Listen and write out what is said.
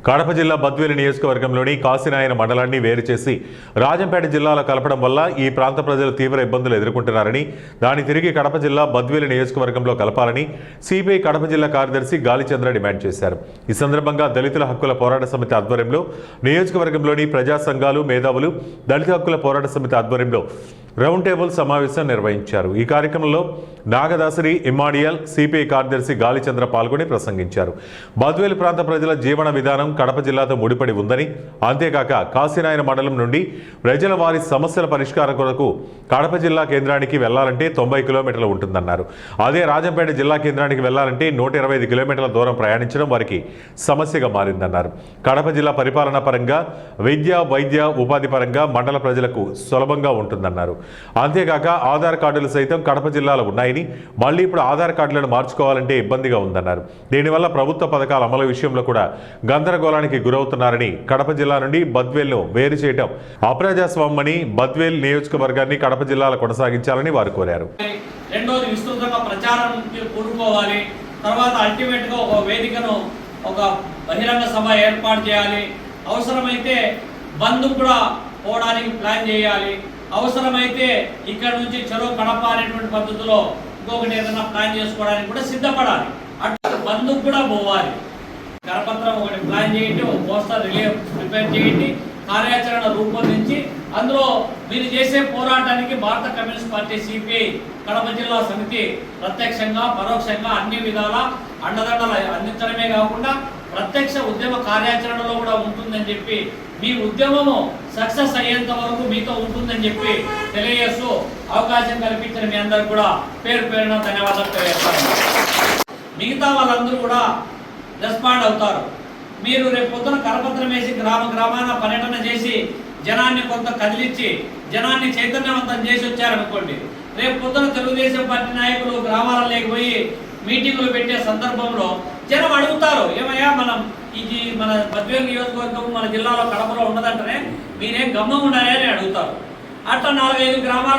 కడప జిల్లా బద్వేలు నియోజకవర్గంలోని కాశీనాయన మండలాన్ని వేరు చేసి రాజంపేట జిల్లాలో కలపడం వల్ల ఈ ప్రాంత ప్రజలు తీవ్ర ఇబ్బందులు ఎదుర్కొంటున్నారని, దాన్ని తిరిగి కడప జిల్లా బద్వేలు నియోజకవర్గంలో కలపాలని సిపిఐ కడప జిల్లా కార్యదర్శి గాలిచంద్ర డిమాండ్ చేశారు. ఈ సందర్భంగా దళితుల హక్కుల పోరాట సమితి ఆధ్వర్యంలో నియోజకవర్గంలోని ప్రజా సంఘాలు, మేధావులు, దళిత హక్కుల పోరాట సమితి ఆధ్వర్యంలో రౌండ్ టేబుల్ సమావేశం నిర్వహించారు. ఈ కార్యక్రమంలో నాగదాసరి, ఇమ్మాడియల్, సిపిఐ కార్యదర్శి గాలిచంద్ర పాల్గొని ప్రసంగించారు. బద్వేలు ప్రాంత ప్రజల జీవన విధానం కడప జిల్లాతో ముడిపడి ఉందని, అంతేకాక కాశీనాయన మండలం నుండి ప్రజల వారి సమస్యల పరిష్కారం కొరకు కడప జిల్లా కేంద్రానికి వెళ్లాలంటే 90 కిలోమీటర్లు ఉంటుందన్నారు. అదే రాజంపేట జిల్లా కేంద్రానికి వెళ్లాలంటే 125 కిలోమీటర్ల దూరం ప్రయాణించడం వారికి సమస్యగా మారిందన్నారు. కడప జిల్లా పరిపాలన పరంగా, విద్య, వైద్య, ఉపాధి పరంగా మండల ప్రజలకు సులభంగా ఉంటుందన్నారు. అంతేకాక ఆధార్ కార్డులు సైతం కడప జిల్లాలో ఉన్నాయని, మళ్ళీ ఇప్పుడు ఆధార్ కార్డులను మార్చుకోవాలంటే ఇబ్బందిగా ఉందన్నారు. దీనివల్ల ప్రభుత్వ పథకాల అమలు విషయంలో కూడా గందరగోళానికి గురవుతున్నారని, కడప జిల్లా నుండి బద్వేల్ను వేరు చేయడం అప్రజాస్వామ్యమని, బద్వేల్ నియోజకవర్గాన్ని కడప జిల్లాలో కొనసాగించాలని వారు కోరారు. రెండోది, విస్తృతంగా ప్రచారానికి కూడుకోవాలి. తర్వాత అల్టిమేట్ గా ఒక వేదికను, ఒక బహిరంగ సభ ఏర్పాటు చేయాలి. అవసరమైతే బంద్ కూడా పోవడానికి ప్లాన్ చేయాలి. అవసరమైతే ఇక్కడ నుంచి చలో కడప అనేటువంటి పద్ధతిలో ఇంకొకటి ఏదైనా ప్లాన్ చేసుకోవడానికి కూడా సిద్ధపడాలి. అటు బంధుకు కూడా పోవాలి. కరపత్రం ఒకటి ప్లాన్ చేయండి, ఒక పోస్టర్ ప్రిపేర్ చేయండి, కార్యాచరణ రూపొందించి అందులో మీరు చేసే పోరాటానికి భారత కమ్యూనిస్ట్ పార్టీ సిపిఐ కడప జిల్లా సమితి ప్రత్యక్షంగా, పరోక్షంగా అన్ని విధాల అండదండలు అందించడమే కాకుండా ప్రత్యక్ష ఉద్యమ కార్యాచరణలో కూడా ఉంటుందని చెప్పి, మీ ఉద్యమము సక్సెస్ అయ్యేంత వరకు మీతో ఉంటుందని చెప్పి తెలియజేస్తూ అవకాశం కల్పించిన మీ అందరికి కూడా పేరు పేరున ధన్యవాదాలు తెలియజేస్తాను. మిగతా వాళ్ళందరూ కూడా రెస్పాండ్ అవుతారు. మీరు రేపు పొద్దున కరపత్రం వేసి గ్రామాన పర్యటన చేసి జనాన్ని కొంత కదిలించి జనాన్ని చైతన్యవంతం చేసి వచ్చారనుకోండి, రేపు పొద్దున తెలుగుదేశం పార్టీ నాయకులు గ్రామాలకు పోయి మీటింగులు పెట్టే సందర్భంలో జనం అడుగుతారు, ఏమయ్యా మనం ఇది మన బద్వేలు నియోజకవర్గం మన జిల్లాలో కడపలో ఉన్నదంటేనే మీరేం గమ్మంగా ఉన్నాయని అడుగుతారు. అట్లా 4-5 గ్రామాలు